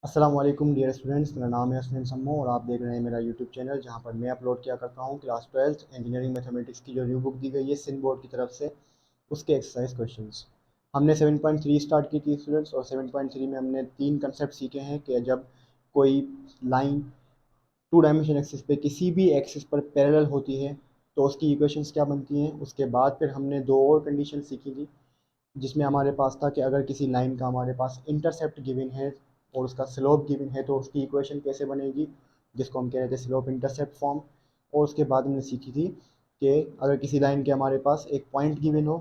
अस्सलाम वालेकुम dear students, मेरा नाम है हसनैन सम्मो और आप देख रहे हैं मेरा यूट्यूब चैनल जहां पर मैं अपलोड किया करता हूं क्लास 12th इंजीनियरिंग मैथमेटिक्स की जो न्यू बुक दी गई है सिंध बोर्ड की तरफ से उसके एक्सरसाइज क्वेश्चंस। हमने 7.3 स्टार्ट की थी स्टूडेंट्स और 7.3 में हमने तीन कंसेप्ट सीखे हैं कि जब कोई लाइन टू डायमेंशन एक्सिस पे किसी भी एक्सिस पर पैरेलल होती है तो उसकी इक्वेशंस क्या बनती हैं। उसके बाद फिर हमने दो और कंडीशन सीखी थी जिसमें हमारे पास था कि अगर किसी लाइन का हमारे पास इंटरसेप्ट गिवन है और उसका स्लोप गिवन है तो उसकी इक्वेशन कैसे बनेगी, जिसको हम कह रहे थे स्लोप इंटरसेप्ट फॉर्म। और उसके बाद हमने सीखी थी कि अगर किसी लाइन के हमारे पास एक पॉइंट गिवन हो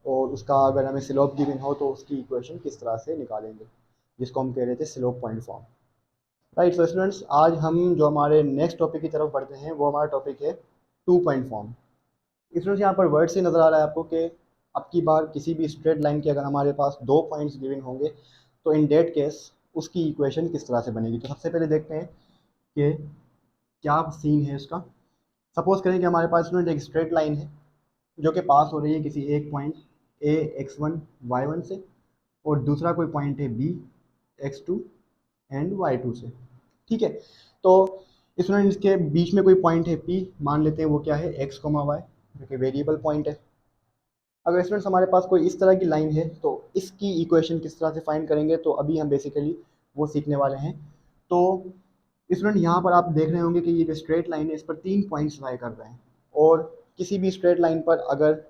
और उसका अगर हमें स्लोप गिवन हो तो उसकी इक्वेशन किस तरह से निकालेंगे, जिसको हम कह रहे थे slope point form. Right, so students आज हम जो हमारे नेक्स्ट टॉपिक की तरफ बढ़ते हैं वो हमारा टॉपिक है टू पॉइंट फॉर्म। स्टूडेंट्स यहाँ पर वर्ड से नज़र आ रहा है आपको कि अब की बार किसी भी स्ट्रेट लाइन के अगर हमारे पास दो पॉइंट्स गिवन होंगे तो इन डेट केस उसकी इक्वेशन किस तरह से बनेगी। तो सबसे पहले देखते हैं कि क्या सीन है इसका। सपोज करें कि हमारे पास स्टूडेंट एक स्ट्रेट लाइन है जो कि पास हो रही है किसी एक पॉइंट ए x1 y1 से और दूसरा कोई पॉइंट है बी x2 एंड y2 से। ठीक है, तो स्टूडेंट इसके बीच में कोई पॉइंट है पी, मान लेते हैं वो क्या है x, y, जो कि वेरिएबल पॉइंट है। अगर स्टूडेंट्स हमारे पास कोई इस तरह की लाइन है तो इसकी इक्वेशन किस तरह से फाइंड करेंगे, तो अभी हम बेसिकली वो सीखने वाले हैं। तो स्टूडेंट यहाँ पर आप देख रहे होंगे कि ये जो स्ट्रेट लाइन है इस पर तीन पॉइंट्स लाई कर रहे हैं और किसी भी स्ट्रेट लाइन पर अगर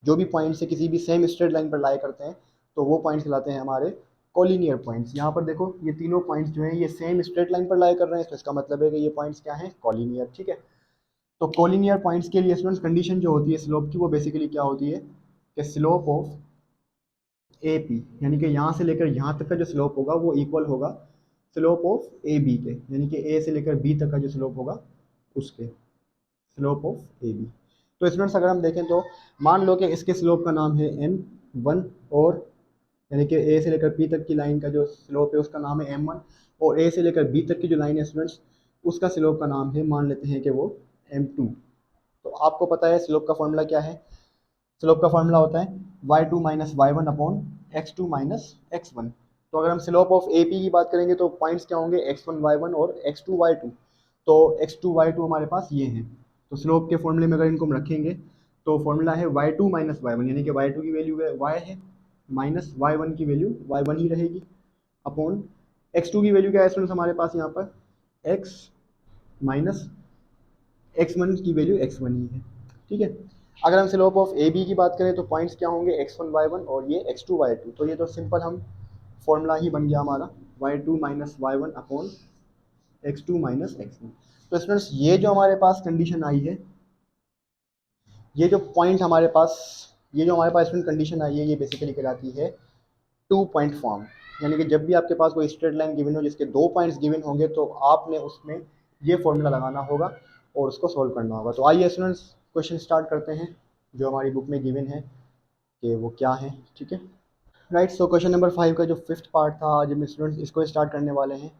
जो भी पॉइंट्स है किसी भी सेम स्ट्रेट लाइन पर लाई करते हैं तो वो पॉइंट्स कहलाते हैं हमारे कोलिनियर पॉइंट्स। यहाँ पर देखो ये तीनों पॉइंट्स जो हैं ये सेम स्ट्रेट लाइन पर लाई कर रहे हैं तो इसका मतलब है कि ये पॉइंट्स क्या हैं, कोलिनियर। ठीक है, तो कोलिनियर पॉइंट्स के लिए स्टूडेंट्स कंडीशन जो होती है स्लोप की वो बेसिकली क्या होती है कि स्लोप ऑफ ए पी, यानी कि यहाँ से लेकर यहाँ तक का जो स्लोप होगा वो इक्वल होगा स्लोप ऑफ ए बी के, यानी कि ए से लेकर बी तक का जो स्लोप होगा उसके, स्लोप ऑफ ए बी। तो स्टूडेंट्स अगर हम देखें तो मान लो कि इसके स्लोप का नाम है m1 और यानी कि ए से लेकर पी तक की लाइन का जो स्लोप है उसका नाम है m1 और ए से लेकर बी तक की जो लाइन है स्टूडेंट्स उसका स्लोप का नाम है, मान लेते हैं कि वो m2। तो आपको पता है स्लोप का फॉर्मूला क्या है। स्लोप का फॉर्मूला होता है y2 minus y one upon x2 minus x1। तो अगर हम स्लोप ऑफ ए पी की बात करेंगे तो पॉइंट्स क्या होंगे x1 y1 और x2 y2। तो x2 y2 हमारे पास ये हैं, तो स्लोप के फॉर्मूले में अगर इनको हम रखेंगे तो फॉर्मूला है y2 माइनस वाई वन, यानी कि y2 की वैल्यू है y है माइनस y1 की वैल्यू y1 ही रहेगी अपॉन x2 की वैल्यू क्या है स्टूडेंट्स हमारे पास यहाँ पर x माइनस x1 की वैल्यू x1 ही है। ठीक है, अगर हम स्लोप ऑफ ए बी की बात करें तो पॉइंट्स क्या होंगे x1 y1 और ये x2 y2। तो ये तो सिंपल हम फॉर्मूला ही बन गया हमारा y2 minus y one upon x2 minus x1। तो स्टूडेंट्स ये जो हमारे पास कंडीशन आई है, ये जो पॉइंट हमारे पास, ये जो हमारे पास स्टूडेंट कंडीशन आई है ये बेसिकली कहलाती है टू पॉइंट फॉर्म। यानी कि जब भी आपके पास कोई स्ट्रेट लाइन गिवन हो जिसके दो पॉइंट्स गिवन होंगे तो आपने उसमें ये फॉर्मूला लगाना होगा और उसको सॉल्व करना होगा। तो आइए स्टूडेंट्स क्वेश्चन स्टार्ट करते हैं जो हमारी बुक में गिवन है कि वो क्या है। ठीक है, राइट, सो क्वेश्चन नंबर 5 का जो फिफ्थ पार्ट था आज हम स्टूडेंट्स इसको स्टार्ट करने वाले हैं।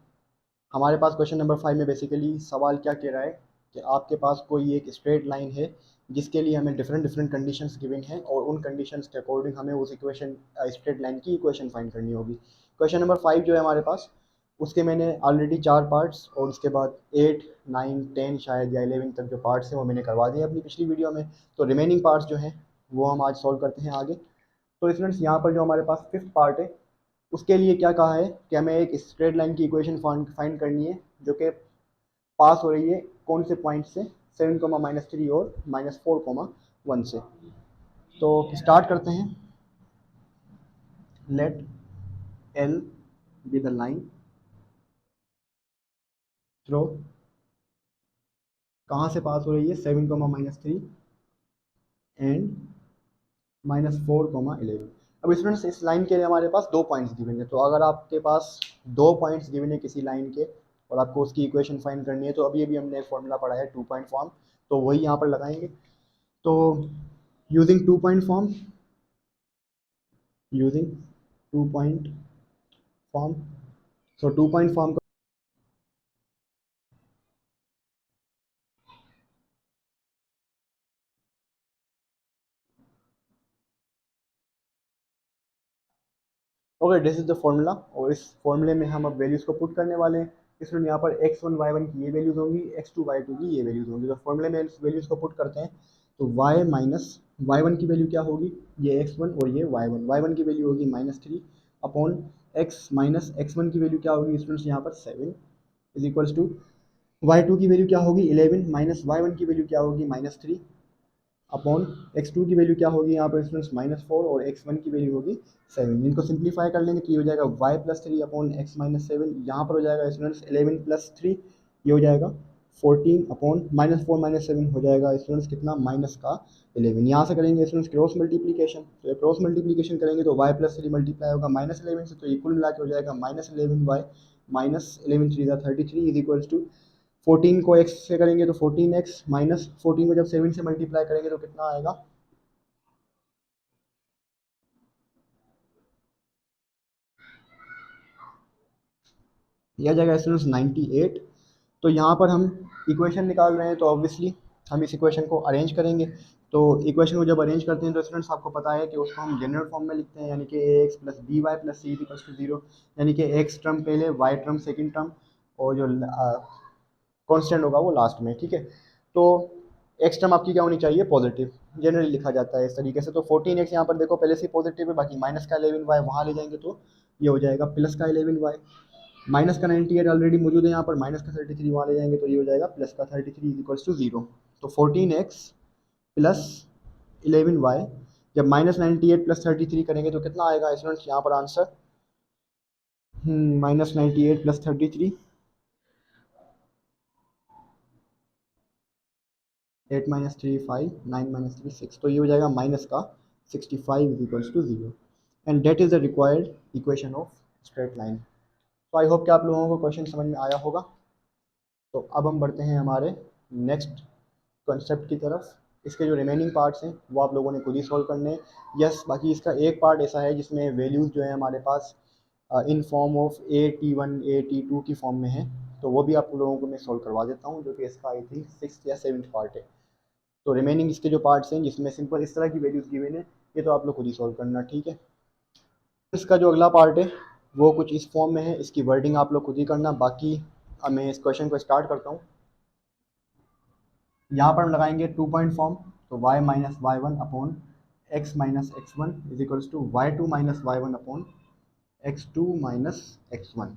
हमारे पास क्वेश्चन नंबर 5 में बेसिकली सवाल क्या कह रहा है कि आपके पास कोई एक स्ट्रेट लाइन है जिसके लिए हमें डिफरेंट डिफरेंट कंडीशंस गिवन हैं और उन कंडीशंस के अकॉर्डिंग हमें उस इक्वेशन स्ट्रेट लाइन की इक्वेशन फाइंड करनी होगी। क्वेश्चन नंबर 5 जो है हमारे पास उसके मैंने ऑलरेडी 4 पार्ट्स और उसके बाद 8, 9, 10 शायद या 11 तक जो पार्ट्स हैं वो मैंने करवा दिए अपनी पिछली वीडियो में। तो रिमेनिंग पार्ट्स जो हैं वो हम आज सॉल्व करते हैं आगे। तो स्टूडेंट्स यहाँ पर जो हमारे पास फिफ्थ पार्ट है उसके लिए क्या कहा है कि हमें एक स्ट्रेट लाइन की इक्वेशन फाइंड करनी है जो कि पास हो रही है कौन से पॉइंट से, 7, -3 और -4, 1 से। तो स्टार्ट करते हैं। Let L be the line through, कहाँ से पास हो रही है 7, -3 एंड -4, 11। अब स्टूडेंट्स इस लाइन के लिए हमारे पास दो पॉइंट्स गिवन है, तो अगर आपके पास दो पॉइंट्स गिवन है किसी लाइन के और आपको उसकी इक्वेशन फाइंड करनी है तो अभी अभी हमने एक फॉर्मूला पढ़ा है टू पॉइंट फॉर्म, तो वही यहाँ पर लगाएंगे। तो using two point form, using two point form, so two point form. Okay, this is the formula, और इस फॉर्मूले में हम अब वैल्यूज़ को पुट करने वाले हैं। इसमें यहाँ पर x1 y1 की ये वैल्यूज़ होंगी, x2 y2 की ये वैल्यूज़ होंगी। तो फॉर्मूले में इस वैल्यूज़ को पुट करते हैं, तो y माइनस y1 की वैल्यू क्या होगी, ये x1 और ये y1 की वैल्यू होगी -3 अपॉन x माइनस x1 की वैल्यू क्या होगी स्टूडेंट्स यहाँ पर 7 इज इक्वल्स टू y2 की वैल्यू क्या होगी 11 माइनस y1 की वैल्यू क्या होगी -3 अपॉन x2 की वैल्यू क्या होगी यहाँ पर स्टूडेंट्स -4 और x1 की वैल्यू होगी 7। इनको सिंप्लीफाई कर लेंगे तो ये हो जाएगा y+3 अपॉन x -7, यहाँ पर हो जाएगा स्टूडेंट्स 11+3, ये हो जाएगा 14 अपॉन -4 -7 हो जाएगा स्टूडेंट्स कितना -11। यहाँ से करेंगे स्टूडेंट्स क्रॉस मल्टीप्लीकेशन, तो क्रॉस मल्टीप्लीकेशन करेंगे तो y+3 मल्टीप्लाई होगा -11 से, तो इक्वल मिला के हो जाएगा -11y -11 3 33 इज इक्वल्स टू 14 को x से करेंगे तो 14x माइनस 14 को जब 7 से मल्टीप्लाई करेंगे तो कितना आएगा, यह जाएगा स्टूडेंट्स 98। तो यहाँ पर हम इक्वेशन निकाल रहे हैं, तो ऑब्वियसली हम इस इक्वेशन को अरेंज करेंगे। तो इक्वेशन को जब अरेंज करते हैं तो स्टूडेंट्स आपको पता है कि उसको हम जनरल फॉर्म में लिखते हैं, यानी कि ax plus b y plus c equals to 0, यानी कि x टर्म पहले, y टर्म सेकंड टर्म, और जो कांस्टेंट होगा वो लास्ट में, ठीक है। तो एक्स टर्म आपकी क्या होनी चाहिए, पॉजिटिव, जनरली लिखा जाता है इस तरीके से। तो 14x यहाँ पर देखो पहले से पॉजिटिव है, बाकी माइनस का 11y वहाँ ले जाएंगे तो ये हो जाएगा प्लस का 11y, माइनस का 98 ऑलरेडी मौजूद है यहाँ पर, माइनस का 33 वहाँ ले जाएंगे तो ये हो जाएगा प्लस का 33 इक्वल्स टू 0। तो 14x प्लस 11y, जब -98 प्लस 33 करेंगे तो कितना आएगा स्टूडेंट्स यहाँ पर आंसर, -98 प्लस 33, 8 माइनस 3 5, 9 माइनस 3 6, तो ये हो जाएगा माइनस का 65 is equals to 0, and that is the required equation of straight line. तो आई होप कि आप लोगों को क्वेश्चन समझ में आया होगा। तो अब हम बढ़ते हैं हमारे नेक्स्ट कॉन्सेप्ट की तरफ। इसके जो रिमेनिंग पार्ट्स हैं वो आप लोगों ने खुद ही सॉल्व करने हैं। यस, बाकी इसका एक पार्ट ऐसा है जिसमें वैल्यूज़ जो है हमारे पास in form of A T1 A T2 की फॉर्म में है, तो वो भी आप लोगों को मैं सॉल्व करवा देता हूँ, जो कि इसका आई थिंक 6th या 7th पार्ट है। तो रिमेनिंग इसके जो पार्ट्स हैं जिसमें सिंपल इस तरह की वैल्यूज़ गिवन है, ये तो आप लोग खुद ही सॉल्व करना, ठीक है। इसका जो अगला पार्ट है वो कुछ इस फॉर्म में है, इसकी वर्डिंग आप लोग खुद ही करना। बाकी अब मैं इस क्वेश्चन को स्टार्ट करता हूँ। यहाँ पर हम लगाएंगे 2 पॉइंट फॉर्म, तो y minus y one upon x minus x one is equals to y2 minus y one upon x2 minus x1।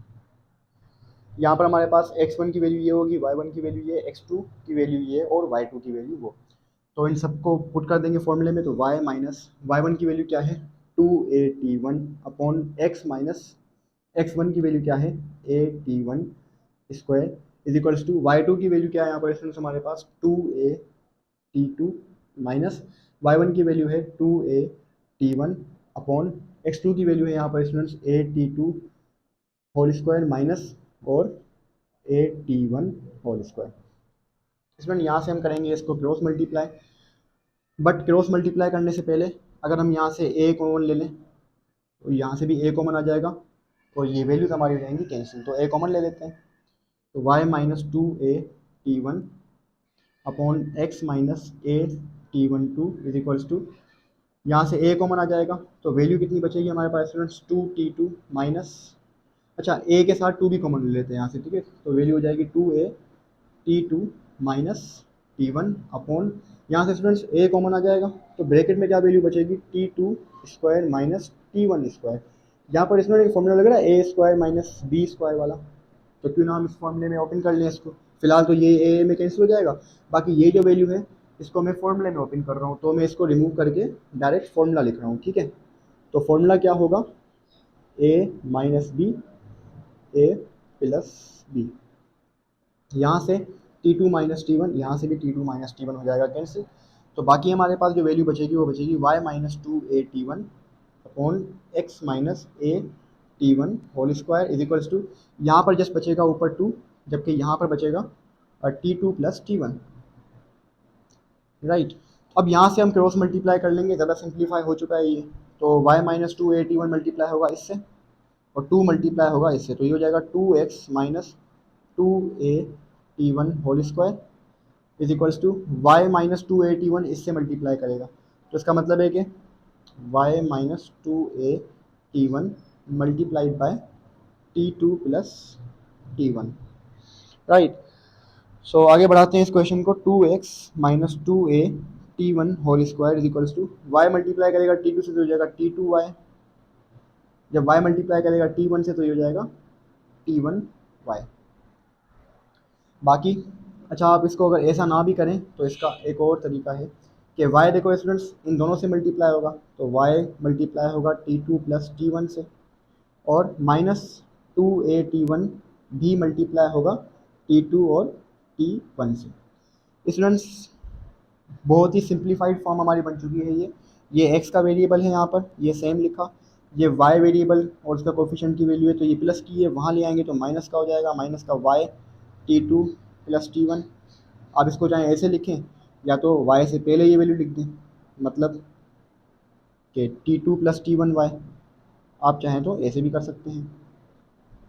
यहाँ पर हमारे पास x1 की वैल्यू ये होगी, y1 की वैल्यू ये, x2 की वैल्यू ये, और y2 की वैल्यू वो। तो इन सबको पुट कर देंगे फॉर्मूले में, तो y माइनस वाई वन की वैल्यू क्या है 2AT1 upon x minus x1 की वैल्यू क्या है AT1 square is equals to y2 की वैल्यू क्या है यहाँ पर स्टूडेंट्स हमारे पास 2AT2 माइनस y1 की वैल्यू है 2AT1 अपॉन x2 की वैल्यू है यहाँ पर students AT2 whole square minus और AT1 होल स्क्वायर। स्टूडेंट यहाँ से हम करेंगे इसको cross multiply, but cross multiply करने से पहले अगर हम यहाँ से a कॉमन ले लें तो यहाँ से भी a कॉमन आ जाएगा, और ये वैल्यूज हमारी हो जाएंगी कैंसिल, तो a कॉमन ले लेते हैं। तो y minus 2AT1 upon x minus AT12 is equals to, यहाँ से a कॉमन आ जाएगा तो वैल्यू कितनी बचेगी हमारे पास स्टूडेंट्स 2T2 माइनस, अच्छा a के साथ 2 भी कॉमन ले लेते हैं यहाँ से, ठीक है। तो वैल्यू हो जाएगी 2AT2 माइनस T1 अपॉन, यहाँ से स्टूडेंट्स a कॉमन आ जाएगा तो ब्रैकेट में क्या वैल्यू बचेगी T2 square minus T1 square. यहाँ पर इसमें एक फॉर्मूला लग रहा है a square minus b square वाला, तो क्यों ना हम इस फॉर्मूले में ओपन कर लें इसको। फिलहाल तो ये ए में कैंसिल हो जाएगा, बाकी ये जो वैल्यू है इसको मैं फॉर्मूले में ओपन कर रहा हूँ, तो मैं इसको रिमूव करके डायरेक्ट फॉर्मूला लिख रहा हूँ, ठीक है। तो फॉर्मूला क्या होगा a minus b a plus b, यहाँ से T2 माइनस T1, यहाँ से भी T2 माइनस T1 हो जाएगा कैंसिल। तो बाकी हमारे पास जो वैल्यू बचेगी वो बचेगी y minus 2AT1 upon x minus AT1 whole square is equals to, यहाँ पर जस्ट बचेगा ऊपर 2, जबकि यहाँ पर बचेगा T2 प्लस T1, राइट। अब यहाँ से हम क्रॉस मल्टीप्लाई कर लेंगे, ज़्यादा सिंप्लीफाई हो चुका है ये। तो y माइनस 2AT1 मल्टीप्लाई होगा इससे और 2 मल्टीप्लाई होगा इससे, तो ये हो जाएगा 2x minus 2AT1 whole square is equals to y minus 2AT1 इससे मल्टीप्लाई करेगा, तो इसका मतलब है कि y minus 2AT1 multiplied by T2 plus T1, right. So आगे बढ़ाते हैं इस क्वेश्चन को। 2x minus 2a T1 whole square is equals to, Y multiply करेगा T2 से तो हो जाएगा T2y, जब y मल्टीप्लाई करेगा T1 से तो ये हो जाएगा T1y। बाकी अच्छा, आप इसको अगर ऐसा ना भी करें तो इसका एक और तरीका है कि y देखो स्टूडेंट्स इन दोनों से मल्टीप्लाई होगा, तो y मल्टीप्लाई होगा T2 प्लस T1 से, और माइनस 2a T1 भी मल्टीप्लाई होगा T2 और T1 से। स्टूडेंट्स बहुत ही सिंप्लीफाइड फॉर्म हमारी बन चुकी है ये x का वेरिएबल है यहाँ पर, ये सेम लिखा, ये y वेरिएबल और उसका कोफिशिएंट की वैल्यू है, तो ये प्लस की है, वहाँ ले आएंगे तो माइनस का हो जाएगा, माइनस का y T2 प्लस T1। आप इसको चाहे ऐसे लिखें या तो y से पहले ये वैल्यू लिख दें, मतलब कि T2 प्लस T1y, आप चाहें तो ऐसे भी कर सकते हैं,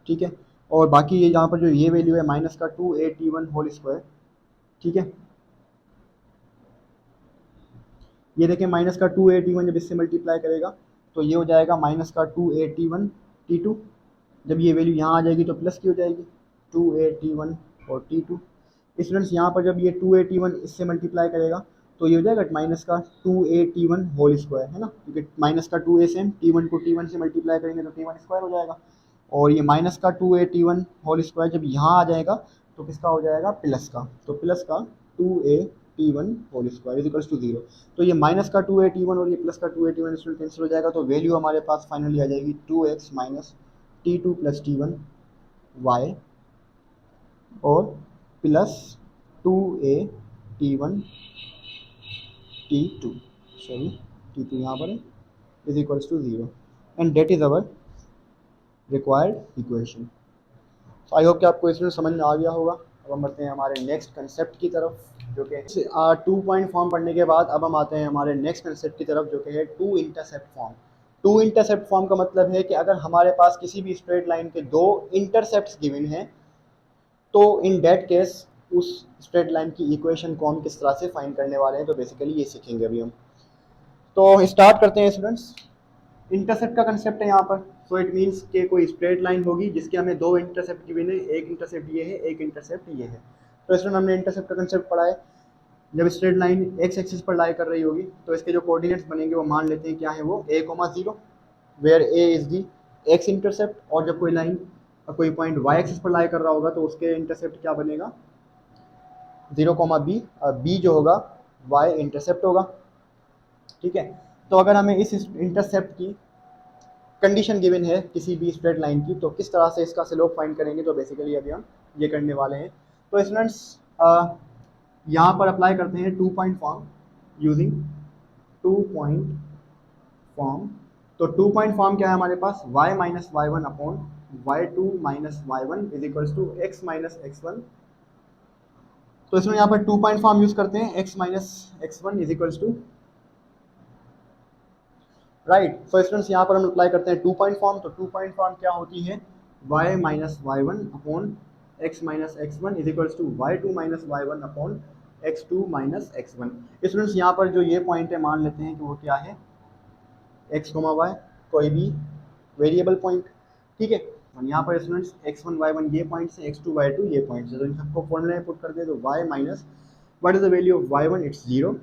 ठीक है। और बाकी ये यहाँ पर जो ये वैल्यू है माइनस का 2a T1 होल स्क्वायर, ठीक है, ये देखें माइनस का 2a T1 जब इससे मल्टीप्लाई करेगा तो ये हो जाएगा माइनस का 2a T1 T2, जब ये वैल्यू यहाँ आ जाएगी तो प्लस की हो जाएगी 2a T1 और T2। स्टूडेंट्स यहाँ पर जब ये 2a T1 इससे मल्टीप्लाई करेगा तो ये हो जाएगा माइनस का 2a T1 होल स्क्वायर, है ना, क्योंकि माइनस का 2a सेम, T1 को T1 से मल्टीप्लाई करेंगे तो T1 स्क्वायर हो जाएगा, और ये माइनस का 2a T1 होल स्क्वायर जब यहाँ आ जाएगा तो किसका हो जाएगा, प्लस का, तो प्लस का 2a T1 whole square is equals to 0। तो ये माइनस का 2a T1 और ये प्लस का 2a T1 इसमें कैंसिल हो जाएगा, तो वैल्यू हमारे पास फाइनली आ जाएगी 2x minus T2 plus T1 y और plus 2a T1 T2, sorry T2 यहाँ पर है, is equals to 0, and that is our required equation. तो आई होप कि आपको इसमें समझ में आ गया होगा। अब हम बढ़ते हैं हमारे नेक्स्ट कंसेप्ट की तरफ, जो कि 2 पॉइंट फॉर्म पढ़ने के बाद अब हम आते हैं हमारे नेक्स्ट कंसेप्ट की तरफ, जो कि है 2 इंटरसेप्ट फॉर्म। 2 इंटरसेप्ट फॉर्म का मतलब है कि अगर हमारे पास किसी भी स्ट्रेट लाइन के 2 इंटरसेप्ट्स गिवन हैं तो इन दैट केस उस स्ट्रेट लाइन की इक्वेशन को हम किस तरह से फाइंड करने वाले हैं, तो बेसिकली ये सीखेंगे अभी हम। तो स्टार्ट करते हैं स्टूडेंट्स। इंटरसेप्ट का कंसेप्ट है यहाँ पर, सो इट मीन्स कि कोई स्ट्रेट लाइन होगी जिसके हमें 2 इंटरसेप्ट गिवन है, एक इंटरसेप्ट ये है, एक इंटरसेप्ट ये है। तो इसमें हमने इंटरसेप्ट का कंसेप्ट पढ़ा है, जब स्ट्रेट लाइन एक्स एक्सिस पर लाई कर रही होगी तो इसके जो कोऑर्डिनेट्स बनेंगे वो मान लेते हैं क्या है, वो a,0, where a is the x intercept, और जब कोई लाइन कोई पॉइंट y एक्सिस पर लाई कर रहा होगा तो उसके इंटरसेप्ट क्या बनेगा, 0,b, b जो होगा y इंटरसेप्ट होगा, ठीक है। तो अगर हमें इस इंटरसेप्ट की कंडीशन गिवन है किसी भी स्ट्रेट लाइन की, तो किस तरह से इसका स्लोप फाइंड करेंगे, तो बेसिकली अभी हम ये करने वाले हैं। तो स्टूडेंट्स यहाँ पर अप्लाई करते हैं 2 point form using 2 point form. तो 2 पॉइंट फॉर्म क्या है हमारे पास, y minus y1 upon y2 minus y1 is equals to x minus x1। तो इसमें यहाँ पर 2 पॉइंट फॉर्म यूज करते हैं, x minus x1 is equals to, right. So students यहाँ पर हम अप्लाई करते हैं 2 पॉइंट फॉर्म। तो 2 पॉइंट फॉर्म क्या होती है, y minus y1 upon x minus x1 is equals to y2 minus y1 upon x2 minus x1। Students यहाँ पर जो ये पॉइंट है मान लेते हैं कि वो क्या है, x, y, कोई भी वेरिएबल पॉइंट, ठीक है। और यहाँ पर स्टूडेंट्स x1 y1 ये पॉइंट्स हैं, x2 y2 ये पॉइंट्स हैं, तो इन सबको फॉर्मूले में पुट कर दे तो y minus what is the value of y1, it's 0,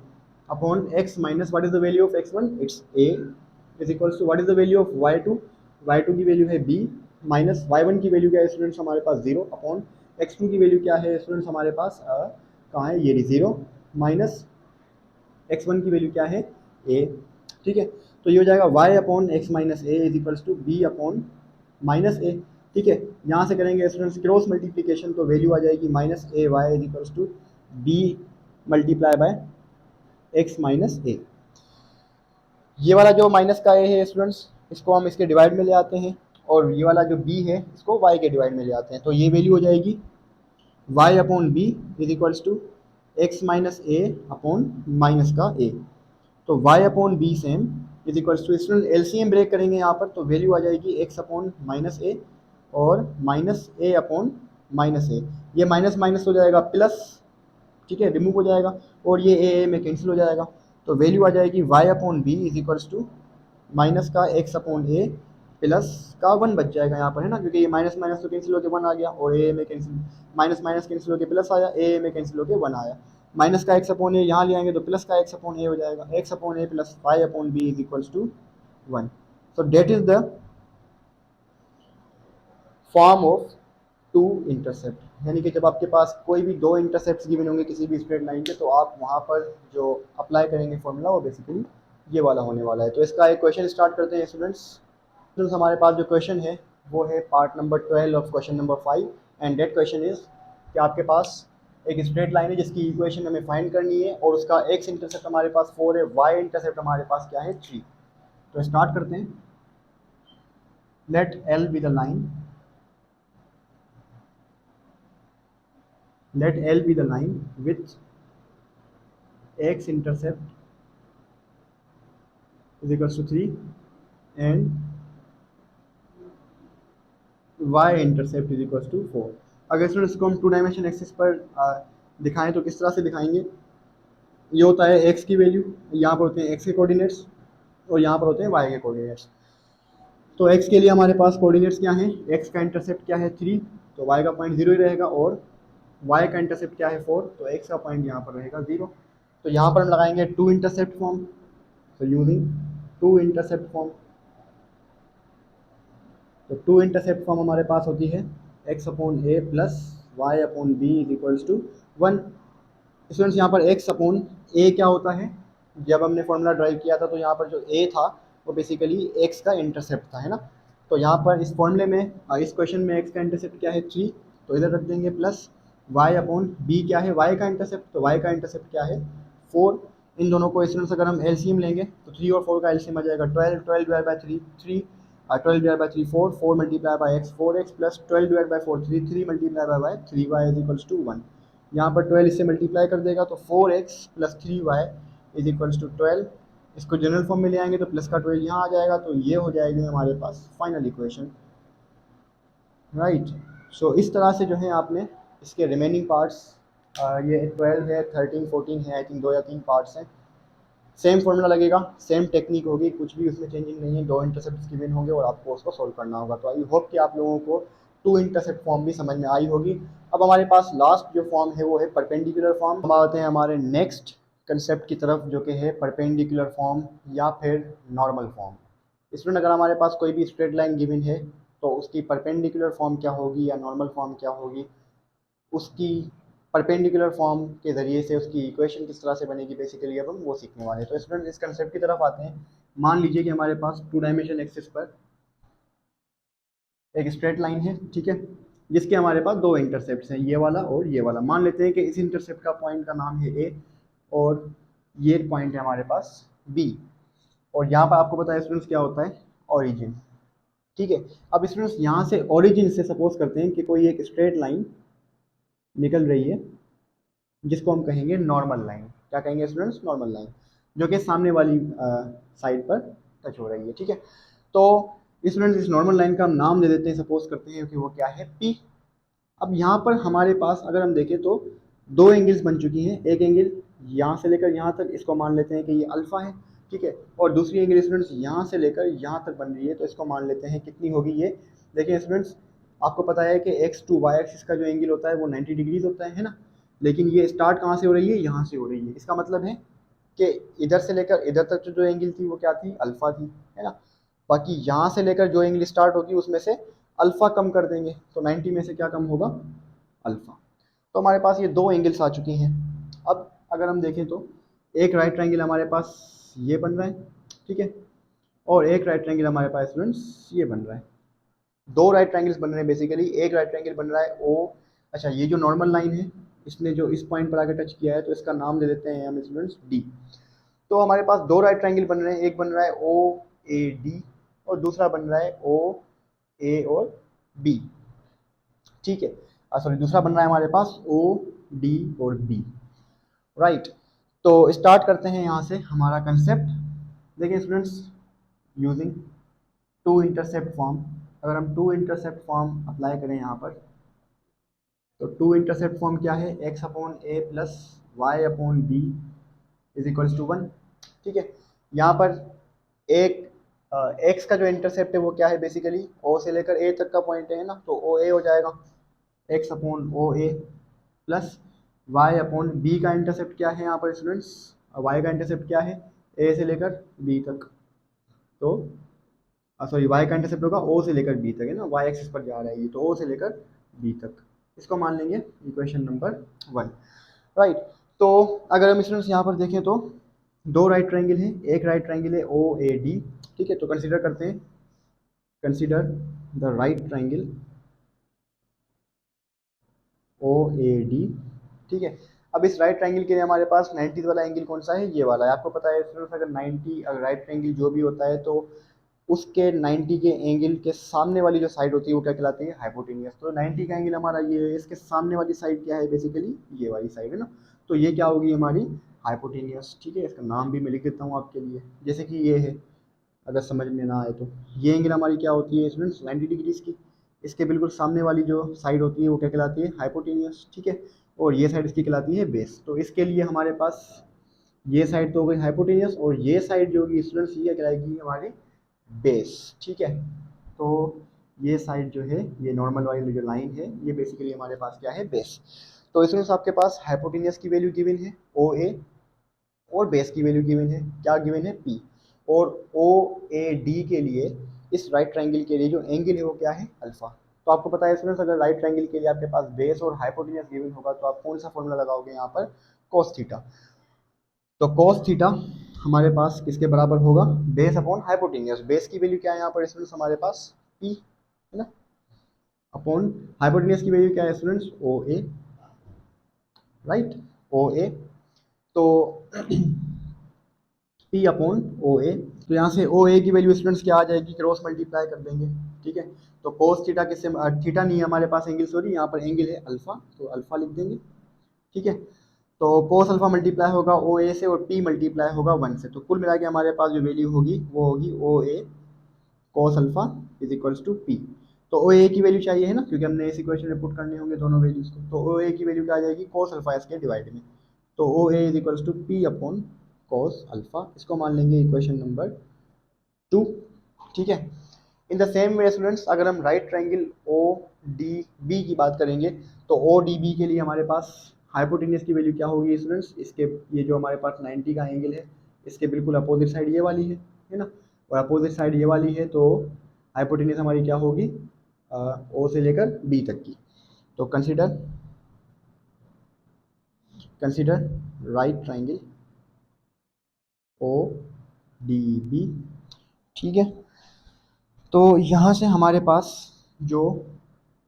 upon x minus what is the value of x1, it's a, is equals to what is the value of y2, y2 की value है b, minus y1 की value क्या है students हमारे पास 0, upon x2 की value क्या है students हमारे पास कहाँ है, ये 0, माइनस x1 की वैल्यू क्या है a, ठीक है। तो ये हो जाएगा y upon x minus A is equals to B upon minus A, ठीक है। यहाँ से करेंगे स्टूडेंट्स क्रॉस मल्टीप्लीकेशन, तो वैल्यू आ जाएगी minus A Y is equals to B multiply by X minus A. ये वाला जो माइनस का ए है स्टूडेंट्स, इसको हम इसके डिवाइड में ले आते हैं, और ये वाला जो बी है इसको वाई के डिवाइड में ले आते हैं, तो ये वैल्यू हो जाएगी y upon B is equals to x minus a upon minus का ए। तो y upon b same is equals to, student LCM break करेंगे यहाँ पर, तो वैल्यू आ जाएगी x अपॉन माइनस ए और minus a upon minus A, ये माइनस माइनस हो जाएगा प्लस, ठीक है, रिमूव हो जाएगा, और ये ए में कैंसिल हो जाएगा, तो वैल्यू आ जाएगी y upon B is equals to minus का x अपॉन ए प्लस का 1 बच जाएगा यहाँ पर, है ना, क्योंकि ये माइनस माइनस तो कैंसिल होकर 1 आ गया, और ए में कैंसिल, माइनस माइनस कैंसिल होकर प्लस आया, ए में कैंसिल होकर 1 आया। माइनस का एक्स अपॉन ए यहाँ ले आएंगे तो प्लस का एक्स अपॉन ए हो जाएगा, X upon A plus Y upon B is equals to 1। So that is the form of two intercept, यानी कि जब आपके पास कोई भी दो इंटरसेप्ट गिवन होंगे किसी भी स्ट्रेट लाइन के, तो आप वहाँ पर जो अप्लाई करेंगे फॉर्मूला वो बेसिकली ये वाला होने वाला है। तो इसका एक क्वेश्चन स्टार्ट करते हैं स्टूडेंट्स। हमारे पास जो क्वेश्चन है वो है part number 12 of question number 5, and that question is कि आपके पास एक स्ट्रेट लाइन है जिसकी इक्वेशन हमें फाइंड करनी है, और उसका एक्स इंटरसेप्ट हमारे पास 4 है, वाई इंटरसेप्ट हमारे पास क्या है 3। तो स्टार्ट करते हैं। Let L be the line, let L be the line with x intercept is equals to 3 and y intercept is equals to 4। अगर स्टूडेंट्स इसको हम 2 डायमेंशन एक्सिस पर दिखाएं तो किस तरह से दिखाएंगे। ये होता है x की वैल्यू, यहाँ पर होते हैं x के कोऑर्डिनेट्स और यहाँ पर होते हैं y के कोऑर्डिनेट्स। तो x के लिए हमारे पास कोऑर्डिनेट्स क्या हैं, x का इंटरसेप्ट क्या है 3, तो y का पॉइंट 0 ही रहेगा, और y का इंटरसेप्ट क्या है 4, तो x का पॉइंट यहाँ पर रहेगा 0। तो यहाँ पर हम लगाएंगे two intercept form, so using two intercept form. तो टू इंटरसेप्ट फॉर्म हमारे पास होती है x upon A plus Y upon B is equals to 1। Students यहाँ पर x अपॉन ए क्या होता है, जब हमने फॉर्मूला ड्राइव किया था तो यहाँ पर जो a था वो बेसिकली x का इंटरसेप्ट था, है ना। तो यहाँ पर इस फॉर्मूले में इस क्वेश्चन में x का इंटरसेप्ट क्या है 3, तो इधर रख देंगे, प्लस y अपॉन b क्या है y का इंटरसेप्ट, तो y का इंटरसेप्ट क्या है 4। इन दोनों को स्टूडेंट्स अगर हम एलसीएम लेंगे तो 3 और 4 का एलसीएम आ जाएगा 12, 12 divide by 3 3, 12 divide by 3 4, 4 multiply by x 4x plus 12 divide by 4 3, 3 multiply by 3y is equals to 1। यहाँ पर 12 इससे मल्टीप्लाई कर देगा तो 4x plus 3y is equals to 12। इसको जनरल फॉर्म में ले आएंगे तो प्लस का 12 यहाँ आ जाएगा, तो ये हो जाएगी हमारे पास फाइनल इक्वेशन, राइट। सो इस तरह से जो है आपने इसके रिमेनिंग पार्ट्स, ये 12 है 13 14 है, आई थिंक 2 या 3 पार्ट्स हैं, सेम फॉर्मूला लगेगा, सेम टेक्निक होगी, कुछ भी उसमें चेंजिंग नहीं है, दो इंटरसेप्ट गिवन होंगे और आपको उसको सोल्व करना होगा। तो आई होप कि आप लोगों को टू इंटरसेप्ट फॉर्म भी समझ में आई होगी। अब हमारे पास लास्ट जो फॉर्म है वो है परपेंडिकुलर फॉर्म। हम आते हैं हमारे नेक्स्ट कंसेप्ट की तरफ जो कि है परपेंडिकुलर फॉर्म या फिर नॉर्मल फॉर्म। स्टूडेंट अगर हमारे पास कोई भी स्ट्रेट लाइन गिवन है तो उसकी परपेंडिकुलर फॉर्म क्या होगी या नॉर्मल फॉर्म क्या होगी, उसकी परपेंडिकुलर फॉर्म के ज़रिए से उसकी इक्वेशन किस तरह से बनेगी, बेसिकली अब हम वो सीखने वाले हैं। तो स्टूडेंट इस कंसेप्ट की तरफ आते हैं। मान लीजिए कि हमारे पास 2 डायमेंशन एक्सिस पर एक स्ट्रेट लाइन है, ठीक है, जिसके हमारे पास दो इंटरसेप्ट्स हैं, ये वाला और ये वाला। मान लेते हैं कि इस इंटरसेप्ट का पॉइंट का नाम है ए और ये पॉइंट है हमारे पास बी, और यहाँ पर आपको पता है स्टूडेंट्स क्या होता है ऑरिजिन, ठीक है। अब स्टूडेंट्स यहाँ से ऑरिजिन से सपोज करते हैं कि कोई एक स्ट्रेट लाइन निकल रही है जिसको हम कहेंगे नॉर्मल लाइन। क्या कहेंगे स्टूडेंट्स, नॉर्मल लाइन, जो कि सामने वाली साइड पर टच हो रही है, ठीक है। तो स्टूडेंट्स इस नॉर्मल लाइन का हम नाम दे देते हैं, सपोज करते हैं कि वो क्या है पी। अब यहाँ पर हमारे पास अगर हम देखें तो दो एंगल्स बन चुकी हैं, एक एंगल यहाँ से लेकर यहाँ तक, इसको मान लेते हैं कि ये अल्फा है, ठीक है, और दूसरी एंगल स्टूडेंट्स यहाँ से लेकर यहाँ तक बन रही है, तो इसको मान लेते हैं कितनी होगी ये। देखिए स्टूडेंट्स आपको पता है कि एक्स टू वाई एक्सिस का जो एंगल होता है वो 90 डिग्रीज होता है ना, लेकिन ये स्टार्ट कहाँ से हो रही है, यहाँ से हो रही है। इसका मतलब है कि इधर से लेकर इधर तक जो एंगल थी वो क्या थी, अल्फा थी, है ना। बाकी यहाँ से लेकर जो एंगल स्टार्ट होगी उसमें से अल्फा कम कर देंगे, तो 90 में से क्या कम होगा, अल्फा। तो हमारे पास ये दो एंगल्स आ चुकी हैं। अब अगर हम देखें तो एक राइट ट्रायंगल हमारे पास ये बन रहा है, ठीक है, और एक राइट ट्रायंगल हमारे पास स्टूडेंट्स ये बन रहा है। दो राइट ट्रायंगल्स बन रहे हैं बेसिकली, एक राइट ट्रायंगल बन रहा है ओ, अच्छा ये जो नॉर्मल लाइन है इसने जो इस पॉइंट पर आके टच किया है तो इसका नाम दे देते हैं हम स्टूडेंट्स डी। तो हमारे पास दो राइट ट्रायंगल बन रहे हैं, एक बन रहा है ओ ए डी और दूसरा बन रहा है ओ ए और बी, ठीक है, सॉरी दूसरा बन रहा है हमारे पास ओ डी और बी, राइट। तो स्टार्ट करते हैं यहाँ से हमारा कंसेप्ट। देखिए students using two intercept form, अगर हम टू इंटरसेप्ट फॉर्म अप्लाई करें यहाँ पर तो टू इंटरसेप्ट फॉर्म क्या है, X upon A plus Y upon B is equals to 1, ठीक है। यहाँ पर एक एक्स का जो इंटरसेप्ट है वो क्या है, बेसिकली ओ से लेकर ए तक का पॉइंट है ना, तो ओ ए हो जाएगा, एक्स अपॉन ओ ए प्लस वाई अपॉन बी का इंटरसेप्ट क्या है यहाँ पर स्टूडेंट्स, वाई का इंटरसेप्ट क्या है, ए से लेकर बी तक, तो सॉरी वाई का इंटरसेप्ट होगा ओ से लेकर बी तक है ना, वाई एक्सिस पर जा रहा है ये, तो ओ से लेकर बी तक, इसको मान लेंगे इक्वेशन नंबर 1, राइट। तो अगर हम स्टूडेंट्स यहाँ पर देखें तो दो राइट ट्रायंगल है, एक राइट ट्रायंगल है ओ ए डी, ठीक है, तो कंसीडर करते हैं, consider the right triangle O A D, ठीक है। अब इस राइट ट्रायंगल के लिए हमारे पास 90 वाला एंगल कौन सा है, ये वाला है, आपको पता है स्टूडेंट्स अगर 90 अगर राइट ट्रायंगल जो भी होता है तो उसके 90 के एंगल के सामने वाली जो साइड होती है वो क्या कहलाती है, हाइपोटेनियस। तो 90 का एंगल हमारा ये है, इसके सामने वाली साइड क्या है, बेसिकली ये वाली साइड है ना, तो ये क्या होगी हमारी हाइपोटेनियस, ठीक है। इसका नाम भी मैं लिख देता हूँ आपके लिए, जैसे कि ये है, अगर समझ में ना आए तो ये एंगल हमारी क्या होती है स्टूडेंट्स 90 डिग्रीज की, इसके बिल्कुल सामने वाली जो साइड होती है वो क्या कहलाती है, हाइपोटेनियस, ठीक है, और ये साइड इसकी कहलाती है बेस। तो इसके लिए हमारे पास ये साइड तो हो गई हाइपोटेनियस, और ये साइड जो होगी स्टूडेंट्स ये क्या कहलाएगी हमारी बेस, ठीक है। तो ये साइड जो है, ये नॉर्मल वाली जो लाइन है, ये बेसिकली हमारे पास क्या है, बेस। तो स्टूडेंट्स आपके पास हाइपोटेनियस की वैल्यू गिवन है ओ ए, और बेस की वैल्यू गिवन है, क्या गिवन है, पी, और ओ ए डी के लिए इस राइट ट्रायंगल के लिए जो एंगल है वो क्या है, अल्फा। तो आपको पता है स्टूडेंट्स अगर राइट ट्रायंगल के लिए आपके पास बेस और हाइपोटेनियस गिवन होगा तो आप कौन सा फॉर्मूला लगाओगे यहाँ पर, cos थीटा। तो cos थीटा हमारे पास किसके बराबर होगा, बेस अपॉन हाइपोटेनियस, बेस की वैल्यू क्या है यहाँ पर स्टूडेंट्स हमारे पास p है ना, अपॉन हाइपोटेनियस की वैल्यू क्या है स्टूडेंट्स ओ ए, राइट, ओ ए, तो p अपॉन ओ ए, तो यहाँ से ओ ए की वैल्यू स्टूडेंट्स क्या आ जाएगी, क्रॉस मल्टीप्लाई कर देंगे, ठीक है। तो cos थीटा किससे, थीटा नहीं है हमारे पास एंगल, सॉरी यहाँ पर एंगल है अल्फा, तो अल्फा लिख देंगे, ठीक है। तो cos अल्फा मल्टीप्लाई होगा ओ ए से, और p मल्टीप्लाई होगा 1 से, तो कुल मिला के हमारे पास जो वैल्यू होगी वो होगी O A cos alpha is equals to p। तो ओ ए की वैल्यू चाहिए है ना, क्योंकि हमने इस इक्वेशन में पुट करने होंगे दोनों वैल्यूज को, तो ओ ए की वैल्यू क्या आ जाएगी, cos अल्फा इसके डिवाइड में, तो O A is equals to p upon cos alpha, इसको मान लेंगे इक्वेशन नंबर 2, ठीक है। In the same way students अगर हम right triangle O D B की बात करेंगे, तो ओ डी बी के लिए हमारे पास हाइपोटेनियस की वैल्यू क्या होगी स्टूडेंट्स, इसके ये जो हमारे पास 90 का एंगल है इसके बिल्कुल अपोजिट साइड ये वाली है ना, और अपोजिट साइड ये वाली है, तो हाइपोटेनियस हमारी क्या होगी, ओ से लेकर बी तक की। तो consider consider right triangle O D B, ठीक है। तो यहाँ से हमारे पास जो